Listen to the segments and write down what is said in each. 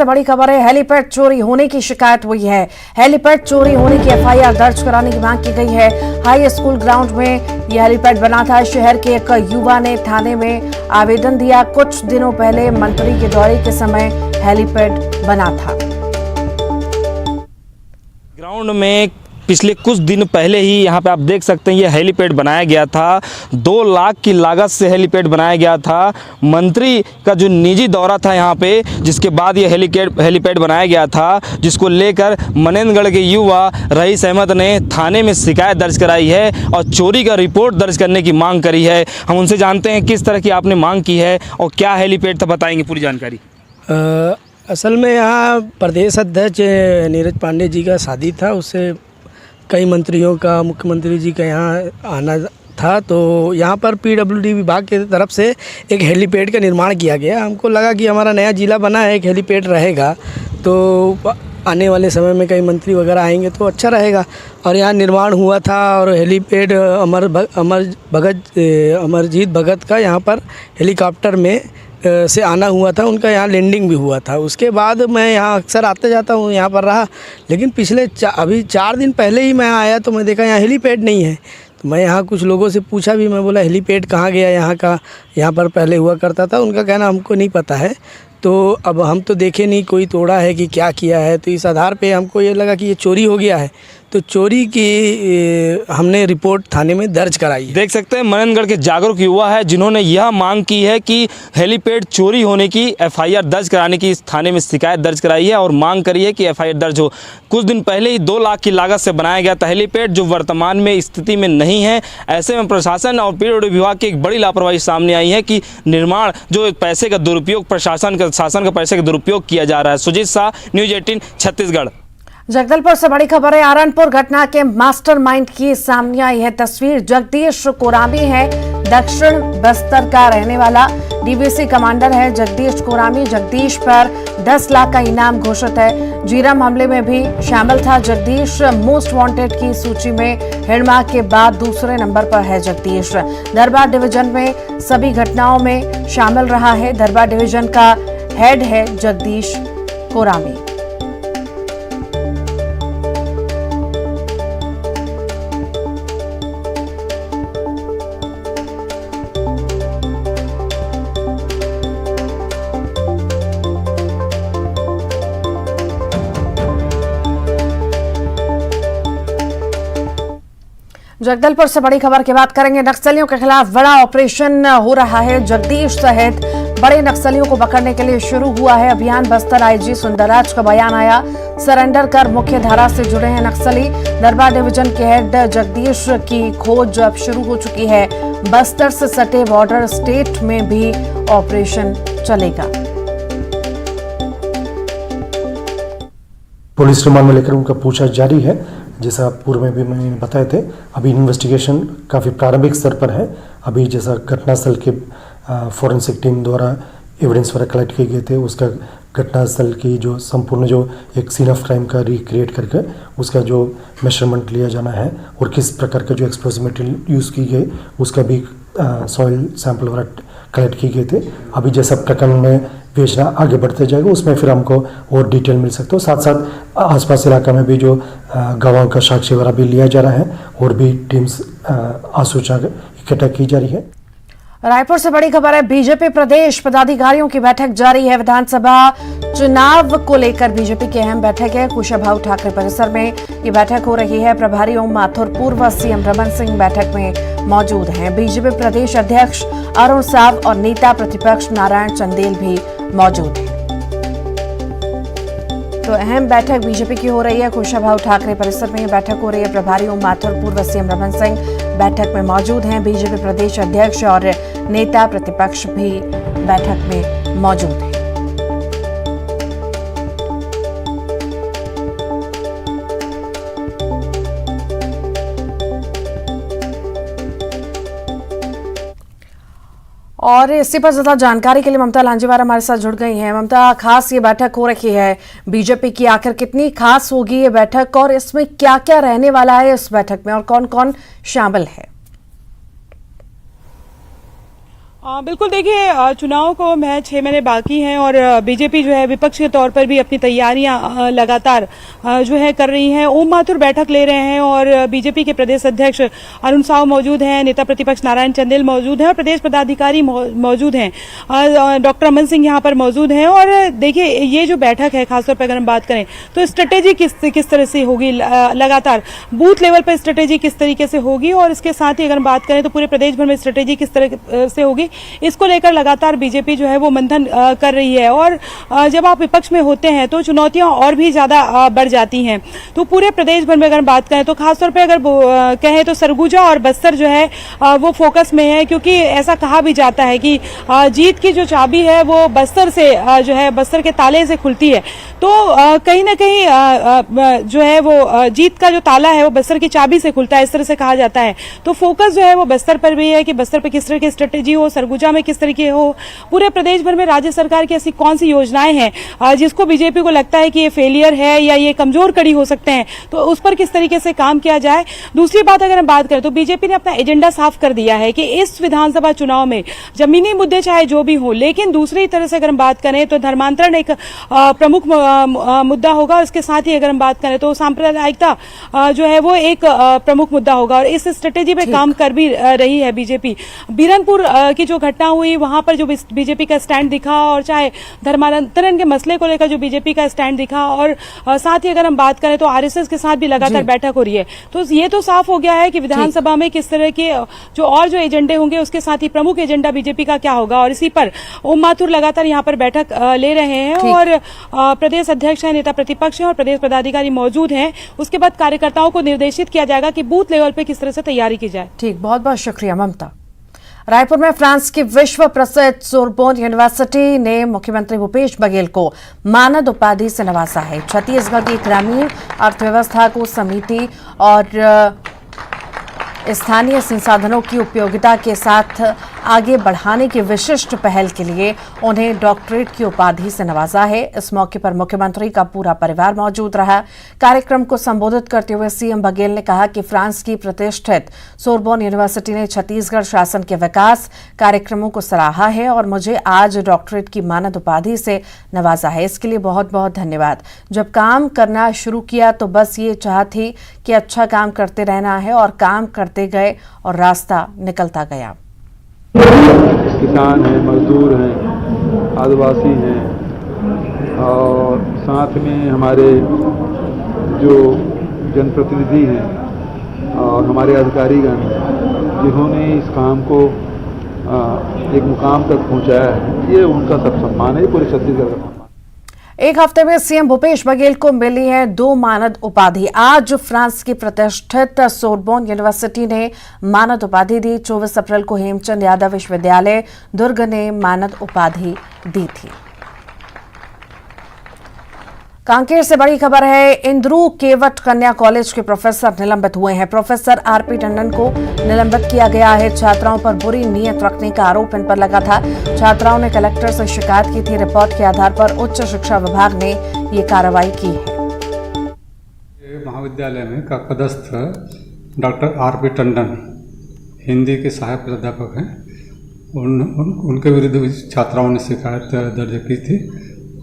बड़ी खबर है। हेलीपैड चोरी होने की शिकायत हुई है। हेलीपैड चोरी होने की एफआईआर दर्ज कराने की मांग की गई है। हाई स्कूल ग्राउंड में यह हेलीपैड बना था। शहर के एक युवा ने थाने में आवेदन दिया। कुछ दिनों पहले मंत्री के दौरे के समय हेलीपैड बना था। ग्राउंड में पिछले कुछ दिन पहले ही यहाँ पे आप देख सकते हैं ये हेलीपैड बनाया गया था। 2 लाख की लागत से हेलीपैड बनाया गया था। मंत्री का जो निजी दौरा था यहाँ पे, जिसके बाद ये हेलीपैड बनाया गया था, जिसको लेकर मनेंद्रगढ़ के युवा रईस अहमद ने थाने में शिकायत दर्ज कराई है और चोरी का रिपोर्ट दर्ज करने की मांग करी है। हम उनसे जानते हैं किस तरह की आपने मांग की है और क्या हेलीपैड था, बताएंगे पूरी जानकारी। असल में यहाँ प्रदेश अध्यक्ष नीरज पांडे जी का शादी था, उससे कई मंत्रियों का, मुख्यमंत्री जी का यहाँ आना था। तो यहाँ पर पीडब्ल्यूडी विभाग की तरफ से एक हेलीपैड का निर्माण किया गया। हमको लगा कि हमारा नया जिला बना है, एक हेलीपैड रहेगा तो आने वाले समय में कई मंत्री वगैरह आएंगे तो अच्छा रहेगा। और यहाँ निर्माण हुआ था और हेलीपैड अमरजीत भगत का यहाँ पर हेलीकॉप्टर में से आना हुआ था, उनका यहाँ लैंडिंग भी हुआ था। उसके बाद मैं यहाँ अक्सर आते जाता हूँ, यहाँ पर रहा। लेकिन पिछले अभी 4 दिन पहले ही मैं आया तो मैं देखा यहाँ हेलीपैड नहीं है। तो मैं यहाँ कुछ लोगों से पूछा भी, मैं बोला हेलीपैड कहाँ गया यहाँ का, यहाँ पर पहले हुआ करता था। उनका कहना हमको नहीं पता है। तो अब हम तो देखे नहीं कोई तोड़ा है कि क्या किया है। तो इस आधार पे हमको ये लगा कि ये चोरी हो गया है। तो चोरी की हमने रिपोर्ट थाने में दर्ज कराई है। देख सकते हैं मनेंद्रगढ़ के जागरूक युवा है जिन्होंने यह मांग की है कि हेलीपैड चोरी होने की एफआईआर दर्ज कराने की इस थाने में शिकायत दर्ज कराई है और मांग करी है कि एफआईआर दर्ज हो। कुछ दिन पहले ही 2 लाख की लागत से बनाया गया था हेलीपैड, जो वर्तमान में स्थिति में नहीं है। ऐसे में प्रशासन और पीडब्ल्यूडी विभाग की एक बड़ी लापरवाही सामने आई है कि निर्माण जो पैसे का दुरुपयोग, शासन का पैसे का दुरुपयोग किया जा रहा है। सुजीत शाह, न्यूज़ 18 छत्तीसगढ़। जगदलपुर से बड़ी खबर है। आरनपुर घटना के मास्टरमाइंड की सामने आई है तस्वीर। जगदीश कोरामी है, दक्षिण बस्तर का रहने वाला डीवीसी कमांडर है जगदीश कोरामी। जगदीश पर 10 लाख का इनाम घोषित है। जीरम हमले में भी शामिल था जगदीश। मोस्ट वांटेड की सूची में हिड़मा के बाद दूसरे नंबर पर है जगदीश। दरबार डिवीजन में सभी घटनाओं में शामिल रहा है। दरबार डिवीजन का हेड है जगदीश कोरामी। जगदलपुर से बड़ी खबर की बात करेंगे। नक्सलियों के खिलाफ बड़ा ऑपरेशन हो रहा है। जगदीश सहित बड़े नक्सलियों को पकड़ने के लिए शुरू हुआ है अभियान। बस्तर आईजी सुंदरराज का बयान आया, सरेंडर कर मुख्य धारा से जुड़े हैं नक्सली। दरबार डिवीजन के हेड जगदीश की खोज अब शुरू हो चुकी है। बस्तर से सटे बॉर्डर स्टेट में भी ऑपरेशन चलेगा। पुलिस रिमांड में लेकर उनका पूछताछ जारी है। जैसा पूर्व में भी मैंने बताए थे, अभी इन्वेस्टिगेशन काफ़ी प्रारंभिक स्तर पर है। अभी जैसा घटनास्थल के फॉरेंसिक टीम द्वारा एविडेंस वगैरह कलेक्ट किए गए थे, उसका घटनास्थल की जो संपूर्ण जो एक सीन ऑफ क्राइम का रिक्रिएट करके उसका जो मेजरमेंट लिया जाना है और किस प्रकार का जो एक्सप्लोसिव मटेरियल यूज़ की गई उसका भी सॉइल सैंपल वगैरह कलेक्ट किए गए थे। अभी जैसा प्रकरण में बेचना आगे बढ़ते जाएगा उसमें फिर हमको और डिटेल मिल सकता है। साथ साथ आसपास इलाका में भी जो गवाहों का साक्ष्य वगैरह भी लिया जा रहा है और भी टीम्स आसूचना इकट्ठा की जा रही है। रायपुर से बड़ी खबर है। बीजेपी प्रदेश पदाधिकारियों की बैठक जारी है। विधानसभा चुनाव को लेकर बीजेपी की अहम बैठक है। कुशाभाऊ ठाकरे परिसर में ये बैठक हो रही है। प्रभारी ओम माथुर, पूर्व सीएम रमन सिंह बैठक में मौजूद हैं। बीजेपी प्रदेश अध्यक्ष अरुण साव और नेता प्रतिपक्ष नारायण चंदेल भी मौजूद हैं। तो अहम बैठक बीजेपी की हो रही है। कुशाभाऊ ठाकरे परिसर में बैठक हो रही है। प्रभारी ओम माथुर, पूर्व सीएम रमन सिंह बैठक में मौजूद हैं। बीजेपी प्रदेश अध्यक्ष और नेता प्रतिपक्ष भी बैठक में मौजूद हैं। और इसी पर ज्यादा जानकारी के लिए ममता लांजीवार हमारे साथ जुड़ गई हैं। ममता, खास ये बैठक हो रखी है बीजेपी की, आखिर कितनी खास होगी ये बैठक और इसमें क्या क्या रहने वाला है इस बैठक में और कौन कौन शामिल है? बिल्कुल देखिए, चुनाव को मैं 6 महीने बाकी हैं और बीजेपी जो है विपक्ष के तौर पर भी अपनी तैयारियां लगातार जो है कर रही है। ओम माथुर बैठक ले रहे हैं और बीजेपी के प्रदेश अध्यक्ष अरुण साव मौजूद हैं, नेता प्रतिपक्ष नारायण चंदेल मौजूद हैं और प्रदेश पदाधिकारी मौजूद हैं, डॉक्टर अमन सिंह यहाँ पर मौजूद हैं। और देखिए ये जो बैठक है खासतौर पर अगर हम बात करें तो स्ट्रेटेजी किस तरह से होगी, लगातार बूथ लेवल पर स्ट्रेटेजी किस तरीके से होगी और इसके साथ ही अगर हम बात करें तो पूरे प्रदेश भर में स्ट्रेटेजी किस तरह से होगी, इसको लेकर लगातार बीजेपी जो है वो मंथन कर रही है। और जब आप विपक्ष में होते हैं तो चुनौतियां और भी ज्यादा बढ़ जाती हैं। तो पूरे प्रदेश भर में अगर बात करें तो खासतौर पे अगर कहें तो सरगुजा और बस्तर जो है वो फोकस में है, क्योंकि ऐसा कहा भी जाता है कि जीत की जो चाबी है वो बस्तर से जो है बस्तर के ताले से खुलती है। तो कहीं ना कहीं जो है वो जीत का जो ताला है वो बस्तर की चाबी से खुलता है, इस तरह से कहा जाता है। तो फोकस जो है वो बस्तर पर भी है कि बस्तर पर किस तरह की स्ट्रेटेजी हो, सरगुजा में किस तरीके हो, पूरे प्रदेश भर में राज्य सरकार की ऐसी कौन सी योजनाएं हैं जिसको बीजेपी को लगता है कि ये फेलियर है या ये कमजोर कड़ी हो सकते हैं, तो उस पर किस तरीके से काम किया जाए। दूसरी बात अगर हम बात करें तो बीजेपी ने अपना एजेंडा साफ कर दिया है कि इस विधानसभा चुनाव में जमीनी मुद्दे चाहे जो भी हो, लेकिन दूसरी तरह से अगर हम बात करें तो धर्मांतरण एक प्रमुख मुद्दा होगा और इसके साथ ही अगर हम बात करें तो सांप्रदायिकता जो है वो एक प्रमुख मुद्दा होगा और इस स्ट्रेटेजी पे काम कर भी रही है बीजेपी। बीरनपुर की जो घटना हुई वहां पर जो बीजेपी का स्टैंड दिखा और चाहे धर्मांतरण के मसले को लेकर जो बीजेपी का स्टैंड दिखा और साथ ही अगर हम बात करें तो आरएसएस के साथ भी लगातार बैठक हो रही है। तो ये तो साफ हो गया है कि विधानसभा में किस तरह के जो एजेंडे होंगे उसके साथ ही प्रमुख एजेंडा बीजेपी का क्या होगा और इसी पर ओम माथुर लगातार यहाँ पर बैठक ले रहे हैं और प्रदेश अध्यक्ष है, नेता प्रतिपक्ष है और प्रदेश पदाधिकारी मौजूद हैं। उसके बाद कार्यकर्ताओं को निर्देशित किया जाएगा कि बूथ लेवल पे किस तरह से तैयारी की जाए। ठीक, बहुत बहुत शुक्रिया ममता। रायपुर में फ्रांस की विश्व प्रसिद्ध सोरबोन यूनिवर्सिटी ने मुख्यमंत्री भूपेश बघेल को मानद उपाधि से नवाजा है। छत्तीसगढ़ की ग्रामीण अर्थव्यवस्था को समिति और स्थानीय संसाधनों की उपयोगिता के साथ आगे बढ़ाने की विशिष्ट पहल के लिए उन्हें डॉक्टरेट की उपाधि से नवाजा है। इस मौके पर मुख्यमंत्री का पूरा परिवार मौजूद रहा। कार्यक्रम को संबोधित करते हुए सीएम बघेल ने कहा कि फ्रांस की प्रतिष्ठित सोरबोन यूनिवर्सिटी ने छत्तीसगढ़ शासन के विकास कार्यक्रमों को सराहा है और मुझे आज डॉक्टरेट की मानद उपाधि से नवाजा है। इसके लिए बहुत बहुत धन्यवाद। जब काम करना शुरू किया तो बस ये चाह थी कि अच्छा काम करते रहना है और काम करते गए और रास्ता निकलता गया। किसान हैं, मजदूर हैं, आदिवासी हैं और साथ में हमारे जो जनप्रतिनिधि हैं और हमारे अधिकारीगण जिन्होंने इस काम को एक मुकाम तक पहुंचाया है, ये उनका सब सम्मान है, पूरे छत्तीसगढ़ का। एक हफ्ते में सीएम भूपेश बघेल को मिली है 2 मानद उपाधि। आज फ्रांस की प्रतिष्ठित सोरबोन यूनिवर्सिटी ने मानद उपाधि दी। 24 अप्रैल को हेमचंद यादव विश्वविद्यालय दुर्ग ने मानद उपाधि दी थी। कांकेर से बड़ी खबर है। इंद्रू केवट कन्या कॉलेज के प्रोफेसर निलंबित हुए हैं। प्रोफेसर आरपी टंडन को निलंबित किया गया है। छात्राओं पर बुरी नीयत रखने का आरोप इन पर लगा था। छात्राओं ने कलेक्टर से शिकायत की थी। रिपोर्ट के आधार पर उच्च शिक्षा विभाग ने ये कार्रवाई की है। महाविद्यालय में पदस्थ डॉक्टर आरपी टंडन हिंदी के सहायक प्राध्यापक हैं। उनके विरुद्ध छात्राओं ने शिकायत दर्ज की थी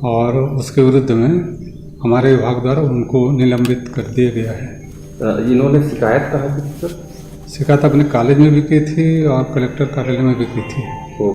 और उसके विरुद्ध में हमारे विभाग द्वारा उनको निलंबित कर दिया गया है। इन्होंने शिकायत कहाँ की थी सर? शिकायत अपने कॉलेज में भी की थी और कलेक्टर कार्यालय में भी की थी।